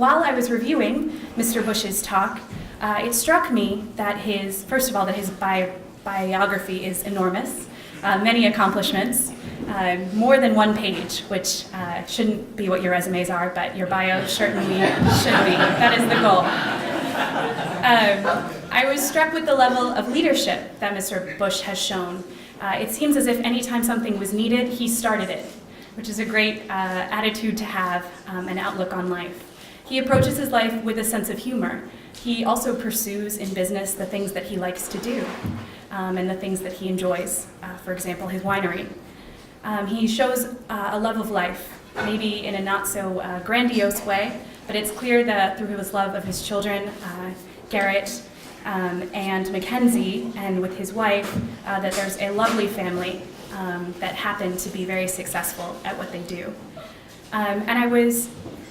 while I was reviewing Mr. Busch's talk, it struck me that first of all, that his biography is enormous, many accomplishments, more than one page, which shouldn't be what your resumes are, but your bio certainly should be. That is the goal. I was struck with the level of leadership that Mr. Busch has shown. It seems as if anytime something was needed, he started it, which is a great attitude to have, an outlook on life. He approaches his life with a sense of humor. He also pursues in business the things that he likes to do and the things that he enjoys, for example, his winery. He shows a love of life, maybe in a not so grandiose way, but it's clear that through his love of his children, Garrett and Mackenzie, and with his wife, that there's a lovely family that happen to be very successful at what they do. And I was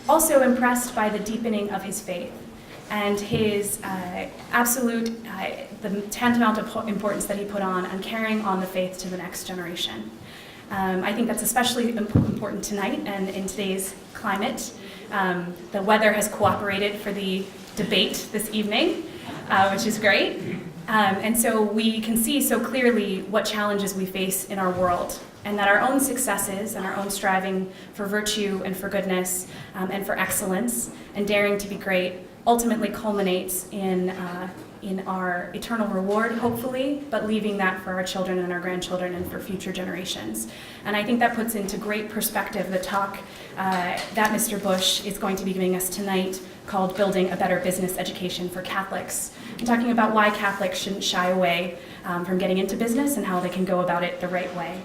also impressed by the deepening of his faith and his the tantamount of importance that he put on carrying on the faith to the next generation. I think that's especially important tonight and in today's climate. The weather has cooperated for the debate this evening, which is great. And so we can see so clearly what challenges we face in our world, and that our own successes and our own striving for virtue and for goodness and for excellence and daring to be great ultimately culminates in our eternal reward, hopefully, but leaving that for our children and our grandchildren and for future generations. And I think that puts into great perspective the talk that Mr. Busch is going to be giving us tonight, called Building a Better Business Education for Catholics. I'm talking about why Catholics shouldn't shy away from getting into business and how they can go about it the right way.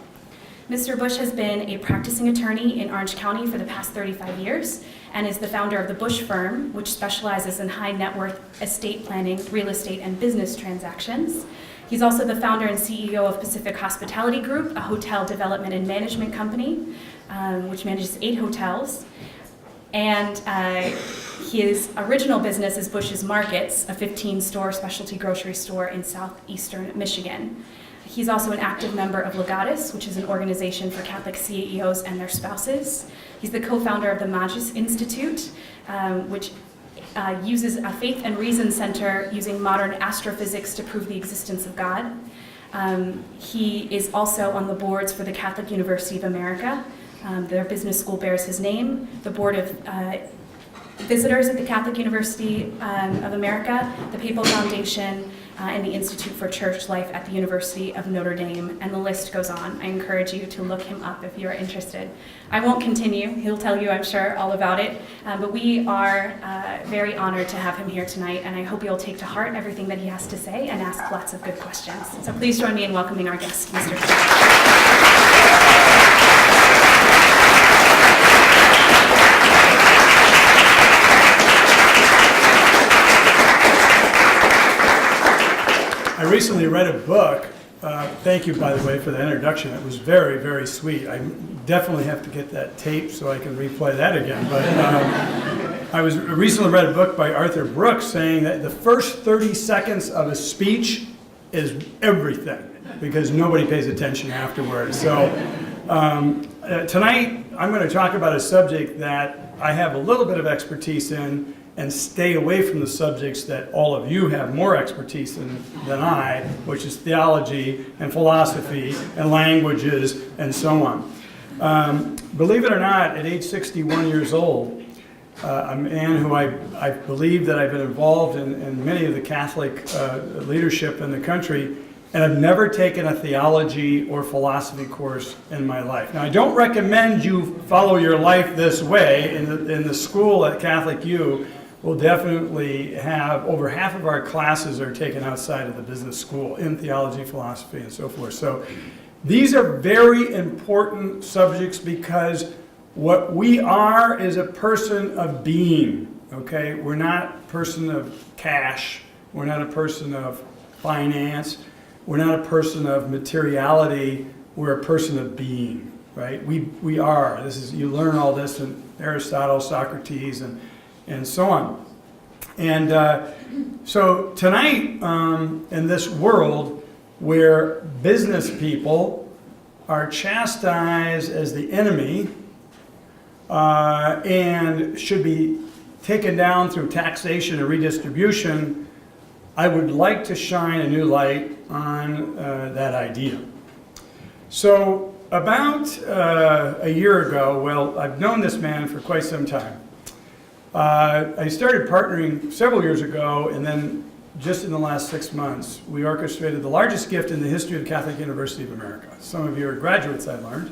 Mr. Busch has been a practicing attorney in Orange County for the past 35 years and is the founder of the Busch Firm, which specializes in high net worth estate planning, real estate, and business transactions. He's also the founder and CEO of Pacific Hospitality Group, a hotel development and management company, which manages 8 hotels. And his original business is Busch's Markets, a 15-store specialty grocery store in southeastern Michigan. He's also an active member of Legatus, which is an organization for Catholic CEOs and their spouses. He's the co-founder of the Napa Institute, which uses a faith and reason center using modern astrophysics to prove the existence of God. He is also on the boards for the Catholic University of America. Their business school bears his name. The board of visitors at the Catholic University of America, the Papal Foundation, and the Institute for Church Life at the University of Notre Dame, and the list goes on. I encourage you to look him up if you are interested. I won't continue. He'll tell you, I'm sure, all about it, but we are very honored to have him here tonight, and I hope you'll take to heart everything that he has to say and ask lots of good questions. So please join me in welcoming our guest, Mr. I recently read a book. Thank you, by the way, for the introduction. It was very, very sweet. I definitely have to get that tape so I can replay that again. But I recently read a book by Arthur Brooks saying that the first 30 seconds of a speech is everything, because nobody pays attention afterwards. So tonight I'm going to talk about a subject that I have a little bit of expertise in, and stay away from the subjects that all of you have more expertise in than I, which is theology and philosophy and languages and so on. Believe it or not, at age 61 years old, a man who I believe that I've been involved in many of the Catholic leadership in the country, and I've never taken a theology or philosophy course in my life. Now, I don't recommend you follow your life this way. In the school at Catholic U, we'll definitely have over half of our classes are taken outside of the business school in theology, philosophy, and so forth. So these are very important subjects, because what we are is a person of being, okay? We're not a person of cash. We're not a person of finance. We're not a person of materiality. We're a person of being, right? We are. You learn all this in Aristotle, Socrates, and so on. And so tonight, in this world where business people are chastised as the enemy and should be taken down through taxation and redistribution, I would like to shine a new light on that idea. So about a year ago, well, I've known this man for quite some time. I started partnering several years ago, and then just in the last 6 months, we orchestrated the largest gift in the history of Catholic University of America. Some of you are graduates, I learned.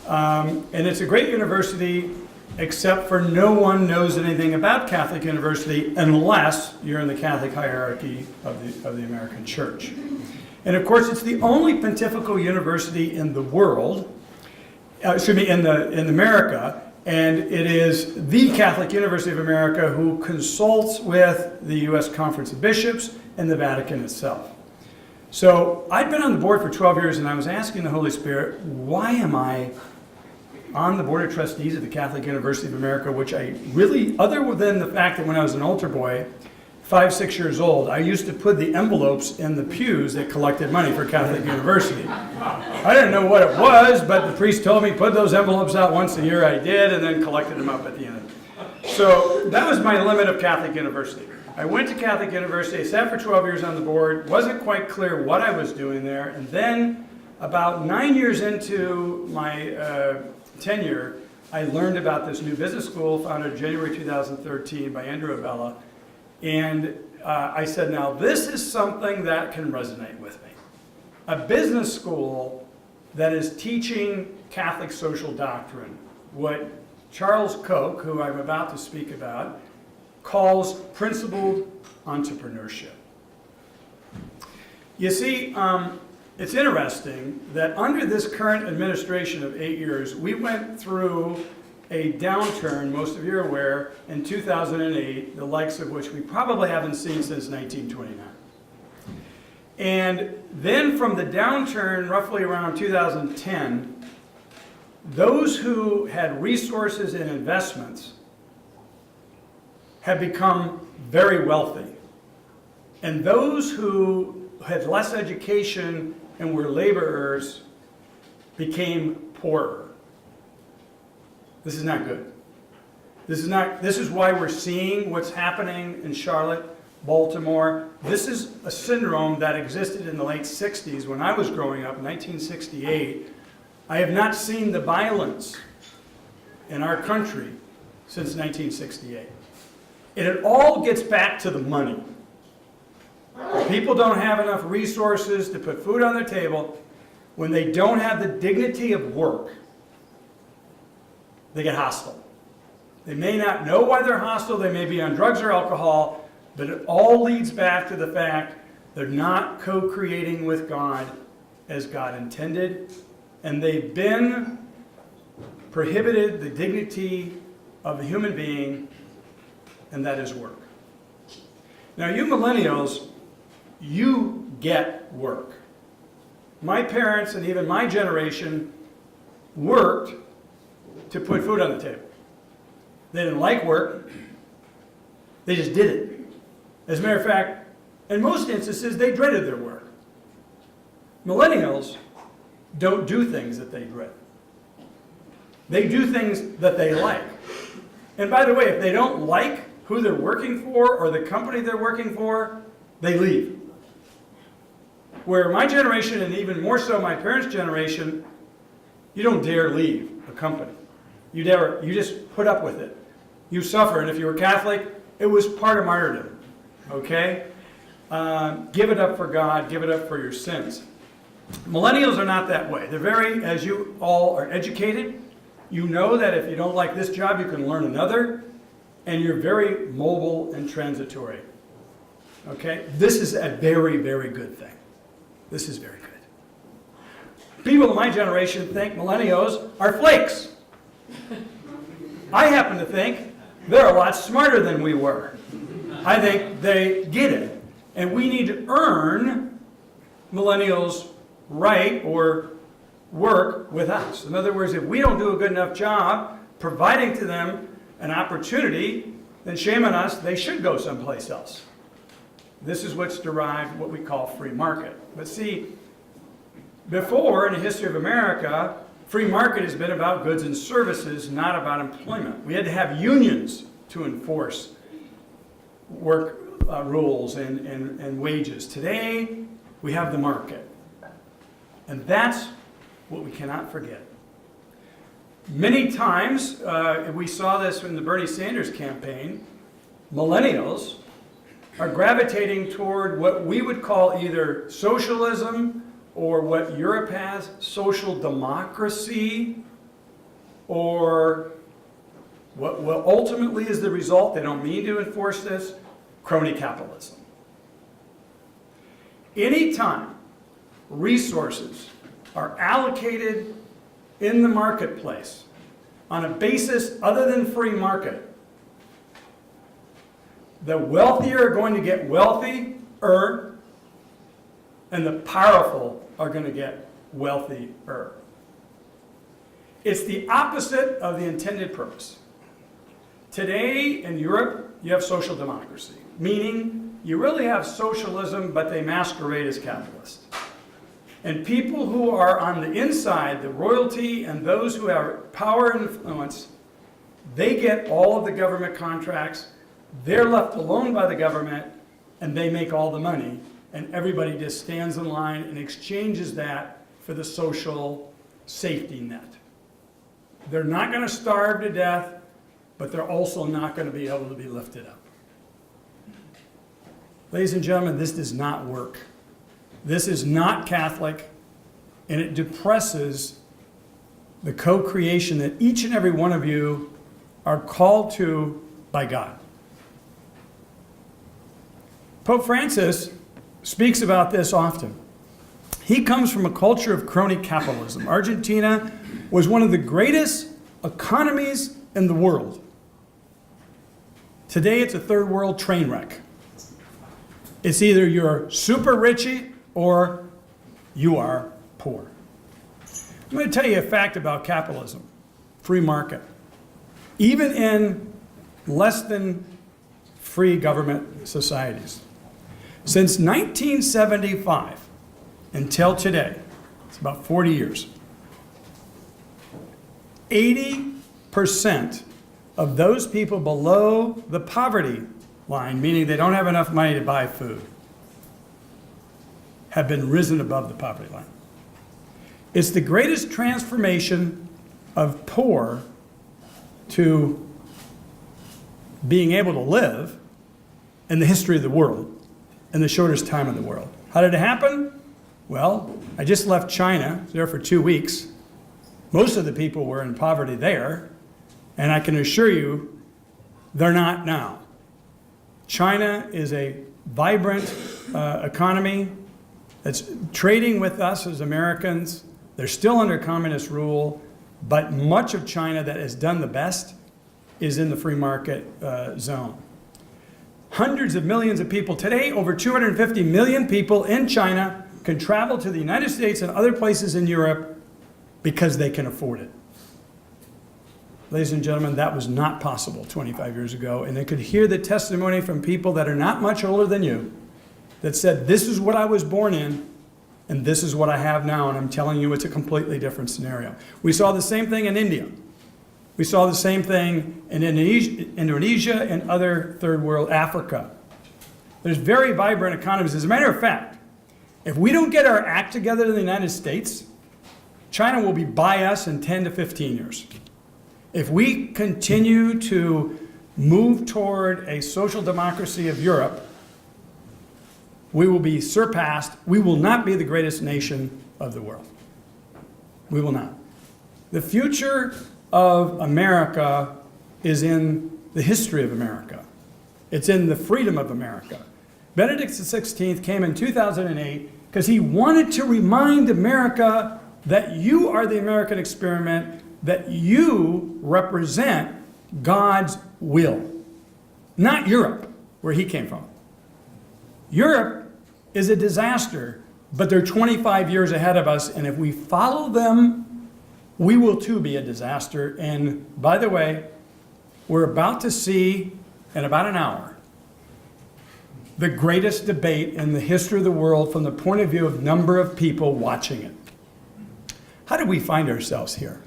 And it's a great university, except for no one knows anything about Catholic University unless you're in the Catholic hierarchy of the American Church. And of course, it's the only pontifical university in the world, in America, and it is the Catholic University of America who consults with the U.S. Conference of Bishops and the Vatican itself. So I'd been on the board for 12 years, and I was asking the Holy Spirit, why am I on the Board of Trustees of the Catholic University of America, which I really, other than the fact that when I was an altar boy, 5, 6 years old, I used to put the envelopes in the pews that collected money for Catholic University. I didn't know what it was, but the priest told me, put those envelopes out once a year. I did, and then collected them up at the end. So that was my limit of Catholic University. I went to Catholic University, I sat for 12 years on the board, wasn't quite clear what I was doing there, and then about 9 years into my tenure, I learned about this new business school founded in January 2013 by Andrew Abella. And I said, now this is something that can resonate with me. A business school that is teaching Catholic social doctrine, what Charles Koch, who I'm about to speak about, calls principled entrepreneurship. You see, it's interesting that under this current administration of 8 years, we went through a downturn, most of you are aware, in 2008, the likes of which we probably haven't seen since 1929. And then from the downturn, roughly around 2010, those who had resources and investments have become very wealthy. And those who had less education and were laborers became poorer. This is not good. This is why we're seeing what's happening in Charlotte, Baltimore. This is a syndrome that existed in the late 60s when I was growing up, 1968. I have not seen the violence in our country since 1968. And it all gets back to the money. People don't have enough resources to put food on their table. When they don't have the dignity of work, they get hostile. They may not know why they're hostile. They may be on drugs or alcohol, but it all leads back to the fact they're not co-creating with God as God intended, and they've been prohibited the dignity of a human being, and that is work. Now, you millennials, you get work. My parents and even my generation worked to put food on the table. They didn't like work. They just did it. As a matter of fact, in most instances, they dreaded their work. Millennials don't do things that they dread. They do things that they like. And by the way, if they don't like who they're working for or the company they're working for, they leave. Where my generation, and even more so my parents' generation, you don't dare leave a company. You just put up with it. You suffer, and if you were Catholic, it was part of martyrdom, okay? Give it up for God, give it up for your sins. Millennials are not that way. They're very, as you all are educated, you know that if you don't like this job, you can learn another, and you're very mobile and transitory, okay? This is a very, very good thing. This is very good. People of my generation think millennials are flakes. I happen to think they're a lot smarter than we were. I think they get it. And we need to earn millennials' right or work with us. In other words, if we don't do a good enough job providing to them an opportunity, then shame on us, they should go someplace else. This is what's derived what we call free market. But see, before in the history of America, free market has been about goods and services, not about employment. We had to have unions to enforce work rules and wages. Today, we have the market. And that's what we cannot forget. Many times, we saw this in the Bernie Sanders campaign, millennials are gravitating toward what we would call either socialism or what Europe has, social democracy, or what ultimately is the result, they don't mean to enforce this, crony capitalism. Anytime resources are allocated in the marketplace on a basis other than free market, the wealthier are going to get wealthier, and the powerful are going to get wealthier. It's the opposite of the intended purpose. Today in Europe, you have social democracy, meaning you really have socialism, but they masquerade as capitalist. And people who are on the inside, the royalty and those who have power and influence, they get all of the government contracts, they're left alone by the government, and they make all the money. And everybody just stands in line and exchanges that for the social safety net. They're not going to starve to death, but they're also not going to be able to be lifted up. Ladies and gentlemen, this does not work. This is not Catholic, and it depresses the co-creation that each and every one of you are called to by God. Pope Francis speaks about this often. He comes from a culture of crony capitalism. Argentina was one of the greatest economies in the world. Today it's a third world train wreck. It's either you're super richy or you are poor. I'm going to tell you a fact about capitalism, free market. Even in less than free government societies. Since 1975 until today, it's about 40 years, 80% of those people below the poverty line, meaning they don't have enough money to buy food, have been risen above the poverty line. It's the greatest transformation of poor to being able to live in the history of the world in the shortest time in the world. How did it happen? Well, I just left China, there for 2 weeks. Most of the people were in poverty there, and I can assure you they're not now. China is a vibrant economy that's trading with us as Americans. They're still under communist rule, but much of China that has done the best is in the free market zone. Hundreds of millions of people today, over 250 million people in China can travel to the United States and other places in Europe because they can afford it. Ladies and gentlemen, that was not possible 25 years ago, and they could hear the testimony from people that are not much older than you that said, this is what I was born in, and this is what I have now, and I'm telling you it's a completely different scenario. We saw the same thing in India. We saw the same thing in Indonesia and other third world, Africa. There's very vibrant economies. As a matter of fact, if we don't get our act together in the United States, China will be by us in 10 to 15 years. If we continue to move toward a social democracy of Europe, we will be surpassed. We will not be the greatest nation of the world. We will not. The future of America is in the history of America. It's in the freedom of America. Benedict XVI came in 2008 because he wanted to remind America that you are the American experiment, that you represent God's will, not Europe, where he came from. Europe is a disaster, but they're 25 years ahead of us, and if we follow them, we will too be a disaster. And by the way, we're about to see, in about an hour, the greatest debate in the history of the world from the point of view of number of people watching it. How do we find ourselves here?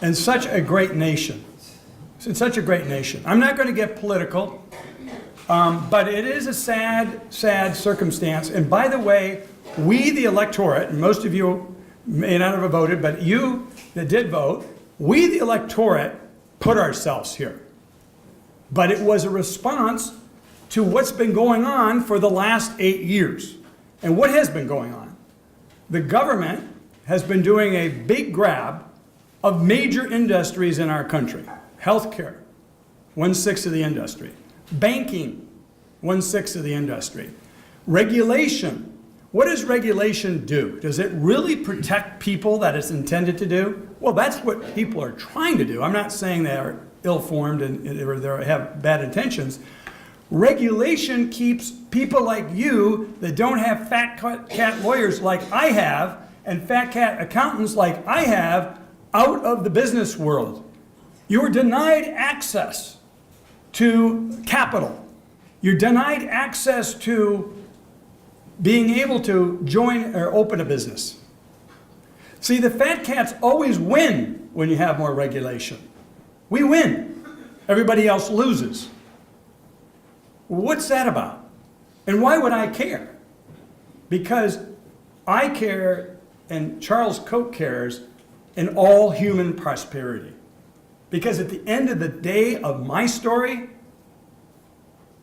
In such a great nation, in such a great nation. I'm not going to get political, but it is a sad, sad circumstance. And by the way, we, the electorate, and most of you may not have voted, but you that did vote, we, the electorate, put ourselves here. But it was a response to what's been going on for the last 8 years. And what has been going on? The government has been doing a big grab of major industries in our country. Healthcare, 1/6 of the industry. Banking, 1/6 of the industry. Regulation. What does regulation do? Does it really protect people that it's intended to do? Well, that's what people are trying to do. I'm not saying they are ill-formed or they have bad intentions. Regulation keeps people like you that don't have fat cat lawyers like I have and fat cat accountants like I have out of the business world. You're denied access to capital. You're denied access to being able to join or open a business. See, the fat cats always win when you have more regulation. We win. Everybody else loses. What's that about? And why would I care? Because I care, and Charles Koch cares, in all human prosperity. Because at the end of the day of my story,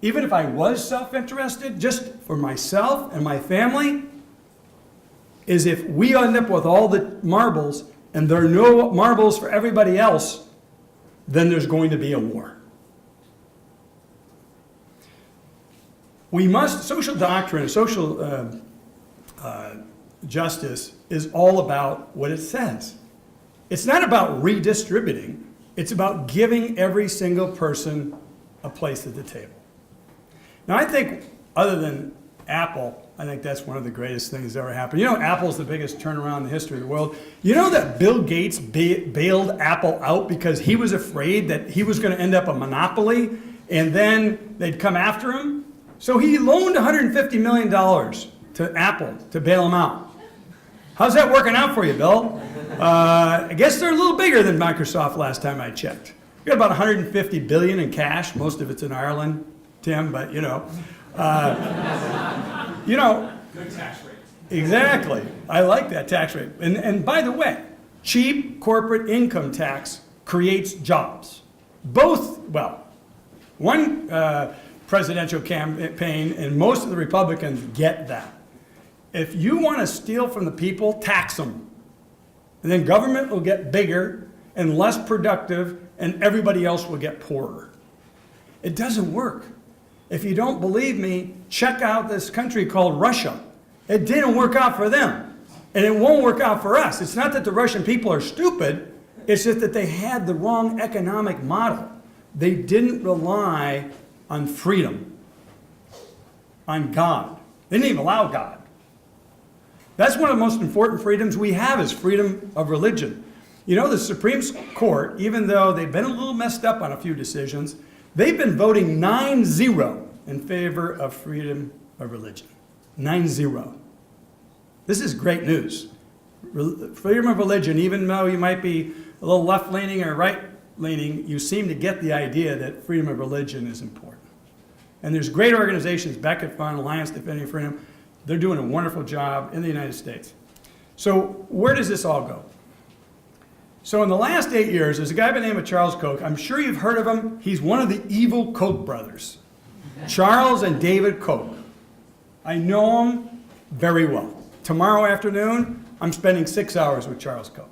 even if I was self-interested, just for myself and my family, is if we end up with all the marbles and there are no marbles for everybody else, then there's going to be a war. We must, social doctrine, social justice is all about what it says. It's not about redistributing. It's about giving every single person a place at the table. Now, I think, other than Apple, I think that's one of the greatest things that ever happened. You know, Apple's the biggest turnaround in the history of the world. You know that Bill Gates bailed Apple out because he was afraid that he was going to end up a monopoly and then they'd come after him? So he loaned $150 million to Apple to bail him out. How's that working out for you, Bill? I guess they're a little bigger than Microsoft last time I checked. We got about 150 billion in cash. Most of it's in Ireland, Tim, but you know. Good tax rate. Exactly. I like that tax rate. And by the way, cheap corporate income tax creates jobs. Both, well, one presidential campaign and most of the Republicans get that. If you want to steal from the people, tax them. And then government will get bigger and less productive and everybody else will get poorer. It doesn't work. If you don't believe me, check out this country called Russia. It didn't work out for them, and it won't work out for us. It's not that the Russian people are stupid, it's just that they had the wrong economic model. They didn't rely on freedom, on God. They didn't even allow God. That's one of the most important freedoms we have is freedom of religion. You know, the Supreme Court, even though they've been a little messed up on a few decisions, they've been voting 9-0 in favor of freedom of religion. 9-0. This is great news. Freedom of religion, even though you might be a little left-leaning or right-leaning, you seem to get the idea that freedom of religion is important. And there's great organizations, Becket Fund, Alliance Defending Freedom. They're doing a wonderful job in the United States. So where does this all go? So in the last 8 years, there's a guy by the name of Charles Koch. I'm sure you've heard of him. He's one of the evil Koch brothers. Charles and David Koch. I know him very well. Tomorrow afternoon, I'm spending 6 hours with Charles Koch.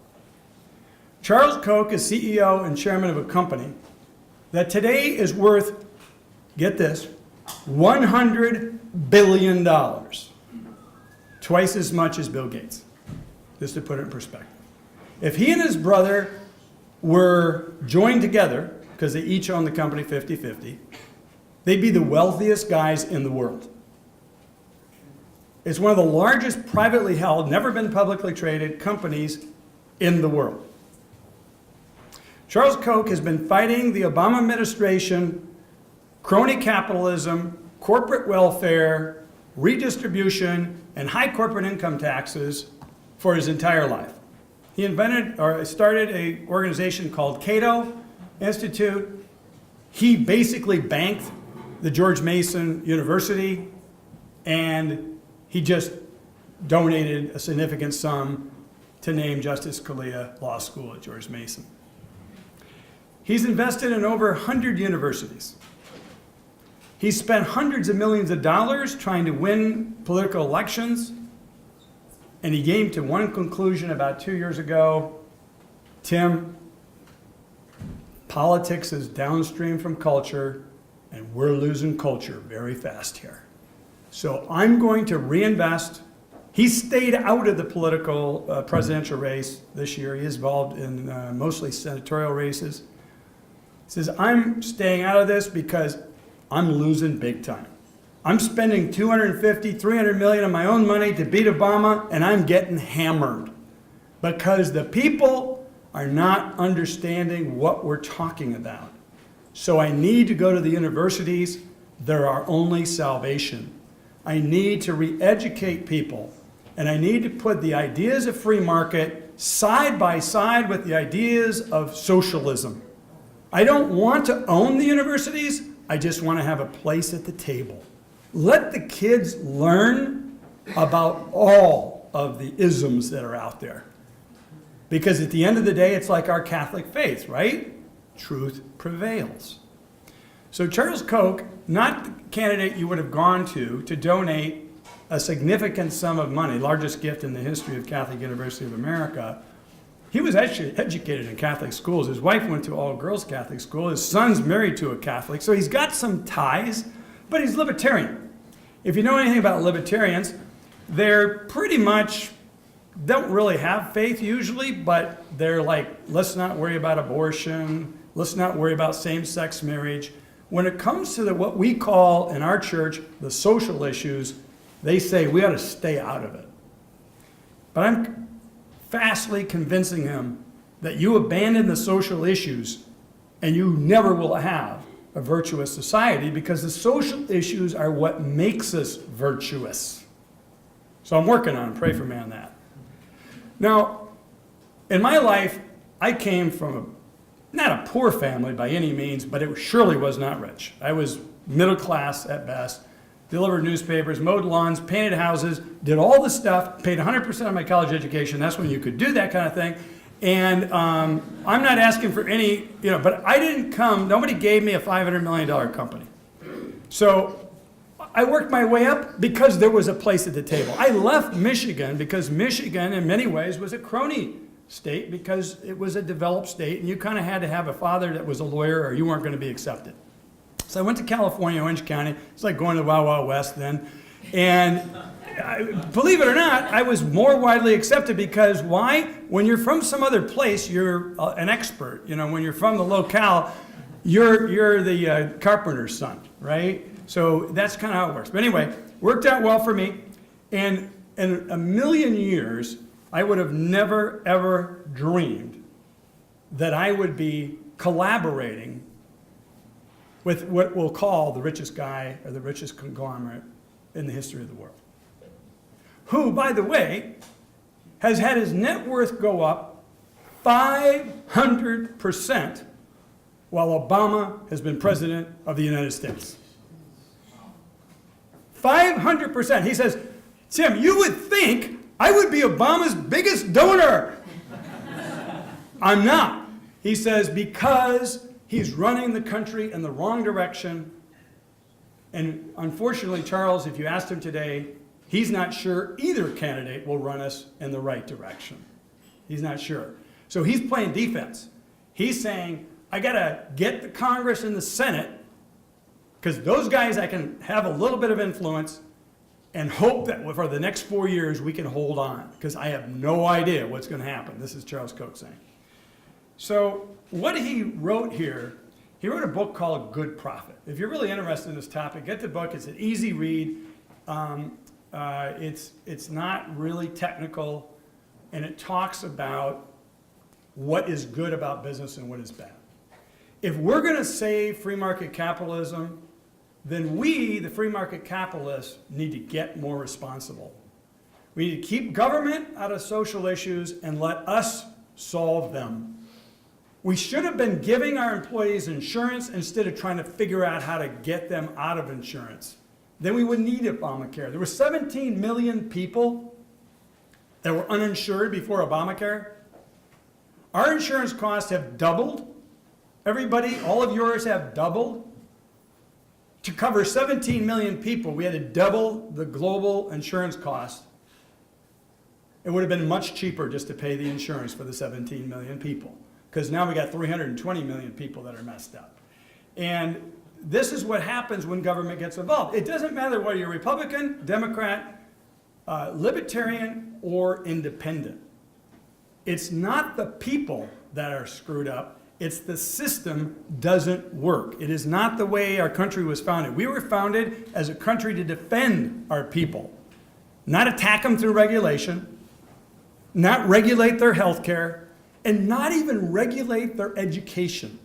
Charles Koch is CEO and chairman of a company that today is worth, get this, $100 billion. Twice as much as Bill Gates, just to put it in perspective. If he and his brother were joined together, because they each own the company 50-50, they'd be the wealthiest guys in the world. It's one of the largest privately held, never been publicly traded companies in the world. Charles Koch has been fighting the Obama administration, crony capitalism, corporate welfare, redistribution, and high corporate income taxes for his entire life. He invented or started an organization called Cato Institute. He basically banked the George Mason University, and he just donated a significant sum to name Justice Scalia Law School at George Mason. He's invested in over 100 universities. He's spent hundreds of millions of dollars trying to win political elections, and he came to one conclusion about 2 years ago: Tim, politics is downstream from culture, and we're losing culture very fast here. So I'm going to reinvest. He stayed out of the political presidential race this year. He is involved in mostly senatorial races. He says, I'm staying out of this because I'm losing big time. I'm spending $250, $300 million of my own money to beat Obama, and I'm getting hammered because the people are not understanding what we're talking about. So I need to go to the universities. They're our only salvation. I need to re-educate people, and I need to put the ideas of free market side by side with the ideas of socialism. I don't want to own the universities. I just want to have a place at the table. Let the kids learn about all of the isms that are out there. Because at the end of the day, it's like our Catholic faith, right? Truth prevails. So Charles Koch, not the candidate you would have gone to donate a significant sum of money, largest gift in the history of Catholic University of America. He was actually educated in Catholic schools. His wife went to all-girls Catholic school. His son's married to a Catholic, so he's got some ties, but he's libertarian. If you know anything about libertarians, they're pretty much, don't really have faith usually, but they're like, let's not worry about abortion, let's not worry about same-sex marriage. When it comes to what we call in our church the social issues, they say we ought to stay out of it. But I'm fastly convincing him that you abandon the social issues and you never will have a virtuous society, because the social issues are what makes us virtuous. So I'm working on it. Pray for me on that. Now, in my life, I came from not a poor family by any means, but it surely was not rich. I was middle class at best, delivered newspapers, mowed lawns, painted houses, did all the stuff, paid 100% of my college education. That's when you could do that kind of thing. And I'm not asking for any, but I didn't come, nobody gave me a $500 million company. So I worked my way up because there was a place at the table. I left Michigan because Michigan in many ways was a crony state because it was a developed state, and you kind of had to have a father that was a lawyer or you weren't going to be accepted. So I went to California, Orange County. It's like going to the Wild Wild West then. And believe it or not, I was more widely accepted because why? When you're from some other place, you're an expert. When you're from the locale, you're the carpenter's son, right? So that's kind of how it works. But anyway, worked out well for me. And in a million years, I would have never, ever dreamed that I would be collaborating with what we'll call the richest guy or the richest conglomerate in the history of the world. Who, by the way, has had his net worth go up 500% while Obama has been president of the United States. 500%. He says, Tim, you would think I would be Obama's biggest donor. I'm not. He says, because he's running the country in the wrong direction. And unfortunately, Charles, if you asked him today, he's not sure either candidate will run us in the right direction. He's not sure. So he's playing defense. He's saying, I got to get the Congress and the Senate, because those guys I can have a little bit of influence and hope that for the next 4 years we can hold on, because I have no idea what's going to happen. This is Charles Koch saying. So what he wrote here, he wrote a book called Good Prophet. If you're really interested in this topic, get the book. It's an easy read. It's not really technical, and it talks about what is good about business and what is bad. If we're going to save free market capitalism, then we, the free market capitalists, need to get more responsible. We need to keep government out of social issues and let us solve them. We should have been giving our employees insurance instead of trying to figure out how to get them out of insurance. Then we wouldn't need Obamacare. There were 17 million people that were uninsured before Obamacare. Our insurance costs have doubled. Everybody, all of yours have doubled. To cover 17 million people, we had to double the global insurance cost. It would have been much cheaper just to pay the insurance for the 17 million people, because now we got 320 million people that are messed up. And this is what happens when government gets involved. It doesn't matter whether you're Republican, Democrat, Libertarian, or Independent. It's not the people that are screwed up. It's the system doesn't work. It is not the way our country was founded. We were founded as a country to defend our people, not attack them through regulation, not regulate their health care, and not even regulate their education.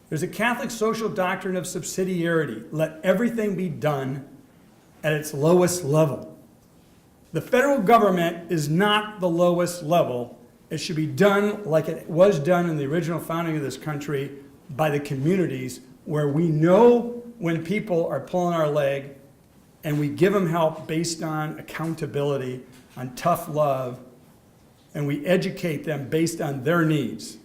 There's a Catholic social doctrine of subsidiarity. Let everything be done at its lowest level. The federal government is not the lowest level. It should be done like it was done in the original founding of this country by the communities, where we know when people are pulling our leg and we give them help based on accountability, on tough love, and we educate them based on their needs.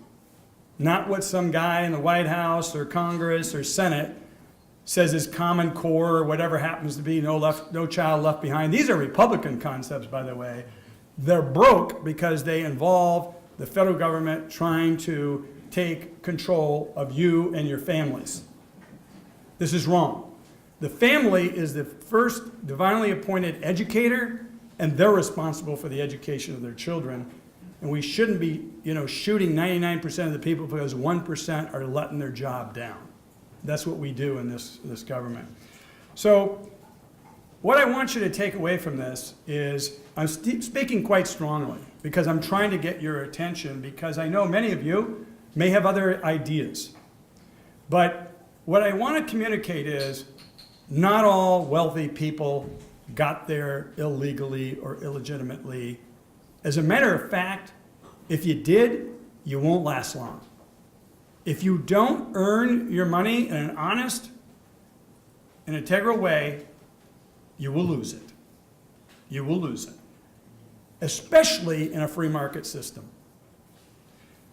Not what some guy in the White House or Congress or Senate says is Common Core or whatever happens to be, no child left behind. These are Republican concepts, by the way. They're broke because they involve the federal government trying to take control of you and your families. This is wrong. The family is the first divinely appointed educator, and they're responsible for the education of their children. And we shouldn't be, shooting 99% of the people because 1% are letting their job down. That's what we do in this government. So what I want you to take away from this is, I'm speaking quite strongly because I'm trying to get your attention, because I know many of you may have other ideas. But what I want to communicate is, not all wealthy people got there illegally or illegitimately. As a matter of fact, if you did, you won't last long. If you don't earn your money in an honest and integral way, you will lose it. You will lose it, especially in a free market system.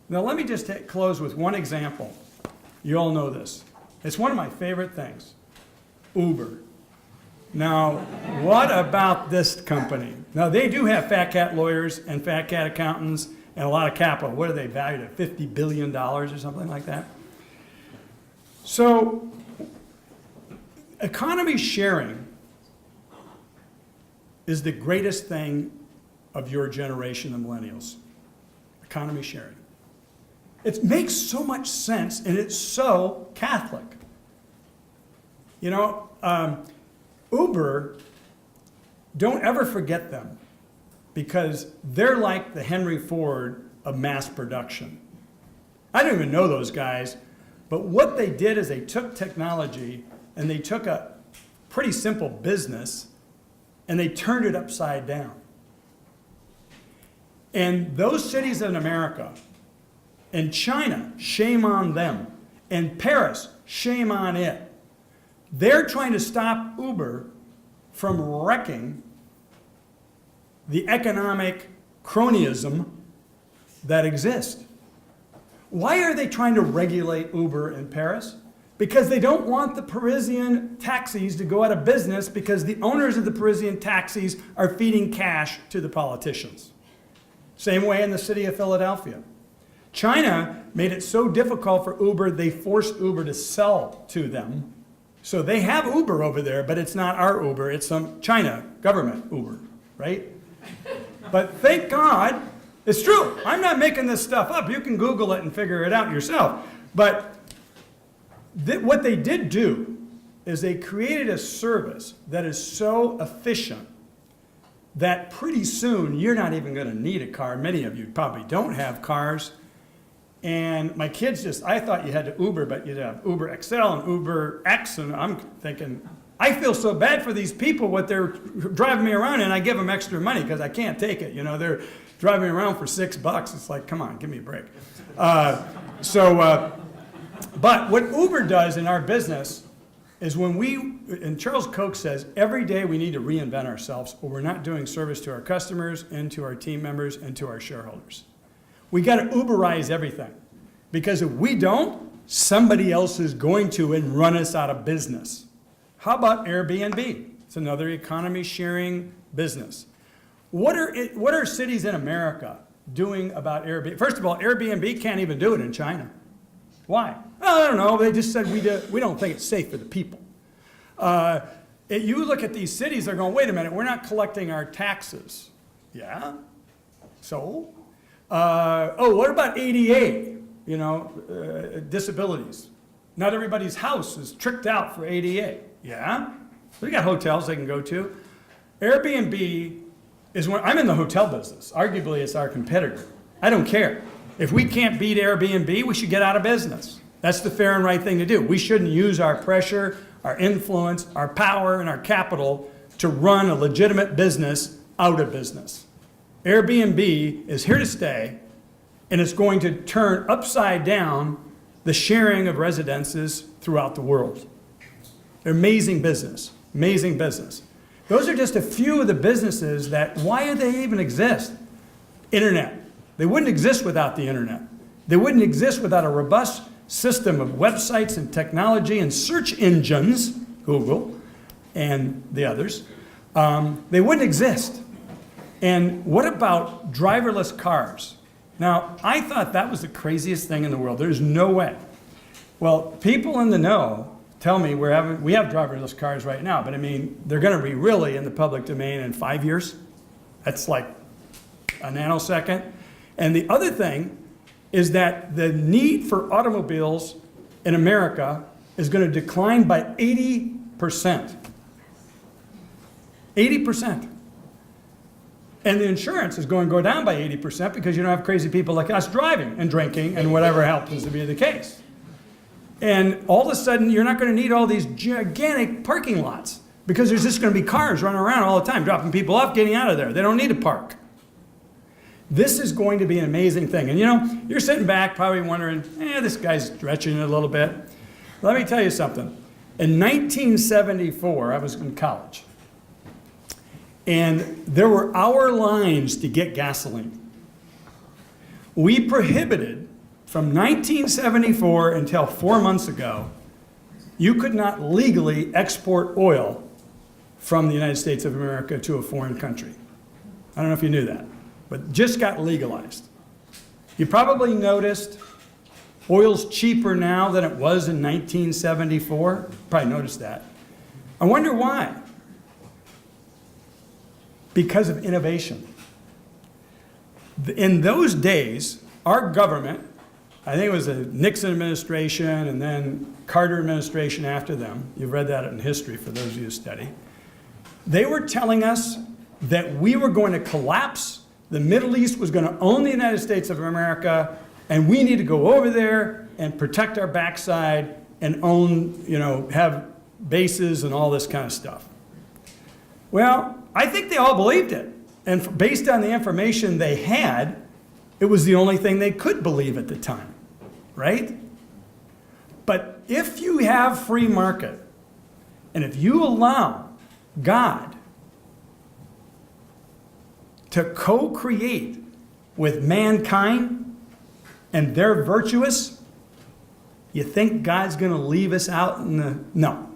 Now let me just close with one example. You all know this. It's one of my favorite things, Uber. Now, what about this company? Now, they do have fat cat lawyers and fat cat accountants and a lot of capital. What are they valued at? $50 billion or something like that? So, economy sharing is the greatest thing of your generation, the millennials. Economy sharing. It makes so much sense, and it's so Catholic. Uber, don't ever forget them, because they're like the Henry Ford of mass production. I don't even know those guys, but what they did is they took technology and they took a pretty simple business and they turned it upside down. And those cities in America, and China, shame on them, and Paris, shame on it. They're trying to stop Uber from wrecking the economic cronyism that exists. Why are they trying to regulate Uber in Paris? Because they don't want the Parisian taxis to go out of business, because the owners of the Parisian taxis are feeding cash to the politicians. Same way in the city of Philadelphia. China made it so difficult for Uber, they forced Uber to sell to them. So they have Uber over there, but it's not our Uber, it's some China government Uber, right? But thank God, it's true. I'm not making this stuff up. You can Google it and figure it out yourself. But what they did do is they created a service that is so efficient that pretty soon you're not even going to need a car. Many of you probably don't have cars. And my kids I thought you had to Uber, but you'd have Uber XL and Uber X, and I'm thinking, I feel so bad for these people, what they're driving me around, and I give them extra money because I can't take it. They're driving me around for $6. It's like, come on, give me a break. But what Uber does in our business is and Charles Koch says, every day we need to reinvent ourselves or we're not doing service to our customers and to our team members and to our shareholders. We got to Uberize everything, because if we don't, somebody else is going to and run us out of business. How about Airbnb? It's another economy sharing business. What are cities in America doing about Airbnb? First of all, Airbnb can't even do it in China. Why? I don't know. They just said we don't think it's safe for the people. You look at these cities, they're going, wait a minute, we're not collecting our taxes. Yeah? So? What about ADA? Disabilities. Not everybody's house is tricked out for ADA. Yeah? We got hotels they can go to. Airbnb is I'm in the hotel business. Arguably, it's our competitor. I don't care. If we can't beat Airbnb, we should get out of business. That's the fair and right thing to do. We shouldn't use our pressure, our influence, our power, and our capital to run a legitimate business out of business. Airbnb is here to stay, and it's going to turn upside down the sharing of residences throughout the world. Amazing business, amazing business. Those are just a few of the businesses that, why do they even exist? Internet. They wouldn't exist without the internet. They wouldn't exist without a robust system of websites and technology and search engines, Google and the others. They wouldn't exist. And what about driverless cars? Now, I thought that was the craziest thing in the world. There's no way. Well, people in the know tell me we have driverless cars right now, but I mean, they're going to be really in the public domain in 5 years. That's like a nanosecond. And the other thing is that the need for automobiles in America is going to decline by 80%. 80%. And the insurance is going to go down by 80% because you don't have crazy people like us driving and drinking and whatever happens to be the case. And all of a sudden, you're not going to need all these gigantic parking lots because there's just going to be cars running around all the time, dropping people off, getting out of there. They don't need to park. This is going to be an amazing thing. And you're sitting back probably wondering, this guy's stretching it a little bit. Let me tell you something. In 1974, I was in college. And there were hour lines to get gasoline. We prohibited, from 1974 until 4 months ago, you could not legally export oil from the United States of America to a foreign country. I don't know if you knew that, but just got legalized. You probably noticed oil's cheaper now than it was in 1974. Probably noticed that. I wonder why. Because of innovation. In those days, our government, I think it was the Nixon administration and then Carter administration after them, you've read that in history for those of you who study, they were telling us that we were going to collapse, the Middle East was going to own the United States of America, and we need to go over there and protect our backside and own, have bases and all this kind of stuff. Well, I think they all believed it. And based on the information they had, it was the only thing they could believe at the time, right? But if you have free market, and if you allow God to co-create with mankind and they're virtuous, you think God's going to leave us out in the... No.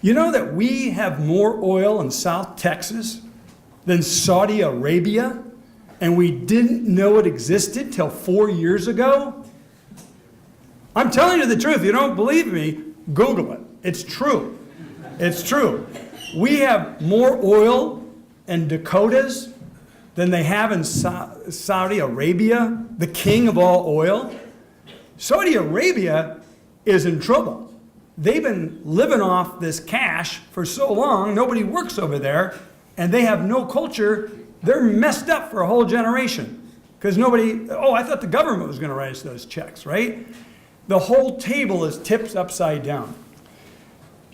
You know that we have more oil in South Texas than Saudi Arabia, and we didn't know it existed till 4 years ago? I'm telling you the truth. You don't believe me, Google it. It's true. It's true. We have more oil in Dakotas than they have in Saudi Arabia, the king of all oil. Saudi Arabia is in trouble. They've been living off this cash for so long, nobody works over there, and they have no culture. They're messed up for a whole generation. Because I thought the government was going to write us those checks, right? The whole table is tipped upside down.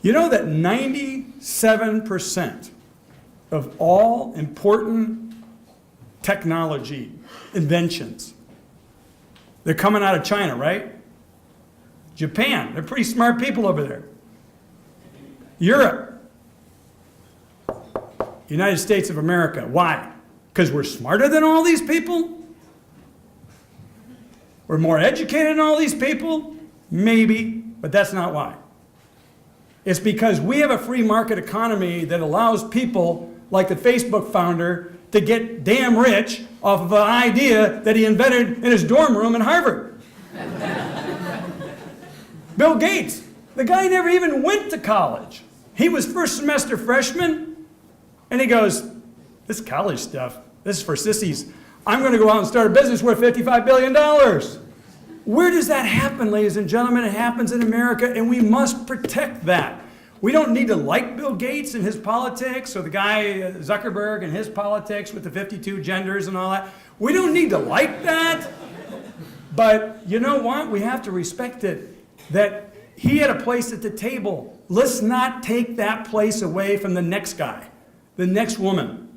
You know that 97% of all important technology inventions They're coming out of China, right? Japan, they're pretty smart people over there. Europe, United States of America. Why? Because we're smarter than all these people? We're more educated than all these people? Maybe, but that's not why. It's because we have a free market economy that allows people like the Facebook founder to get damn rich off of an idea that he invented in his dorm room in Harvard. Bill Gates, the guy never even went to college. He was first semester freshman, and he goes, this college stuff, this is for sissies. I'm going to go out and start a business worth $55 billion. Where does that happen, ladies and gentlemen? It happens in America, and we must protect that. We don't need to like Bill Gates and his politics, or the guy Zuckerberg and his politics with the 52 genders and all that. We don't need to like that. But you know what? We have to respect it, that he had a place at the table. Let's not take that place away from the next guy, the next woman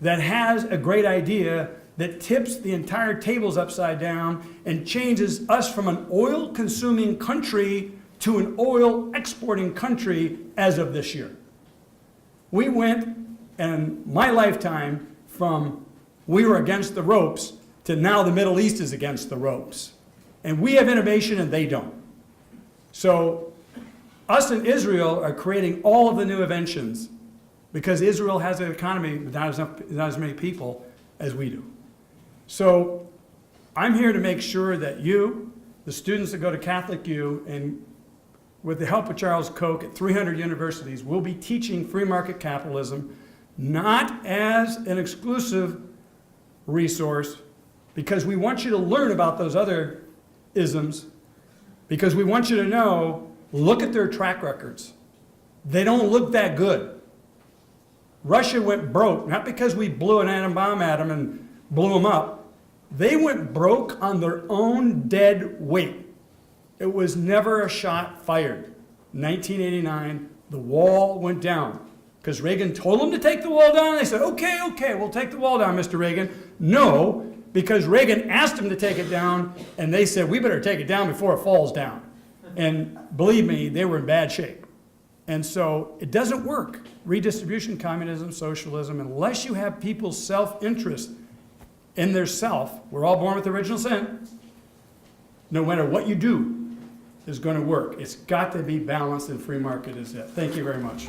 that has a great idea that tips the entire tables upside down and changes us from an oil-consuming country to an oil-exporting country as of this year. We went, in my lifetime, from we were against the ropes to now the Middle East is against the ropes. And we have innovation and they don't. So us in Israel are creating all of the new inventions because Israel has an economy with not as many people as we do. So I'm here to make sure that you, the students that go to Catholic U, and with the help of Charles Koch at 300 universities, will be teaching free market capitalism not as an exclusive resource, because we want you to learn about those other isms, because we want you to know, look at their track records. They don't look that good. Russia went broke, not because we blew an atom bomb at them and blew them up. They went broke on their own dead weight. It was never a shot fired. 1989, the wall went down because Reagan told them to take the wall down. They said, okay, we'll take the wall down, Mr. Reagan. No, because Reagan asked them to take it down, and they said, we better take it down before it falls down. And believe me, they were in bad shape. And so it doesn't work. Redistribution, communism, socialism, unless you have people's self-interest in their self, we're all born with original sin, no matter what you do is going to work. It's got to be balanced, and free market is it. Thank you very much.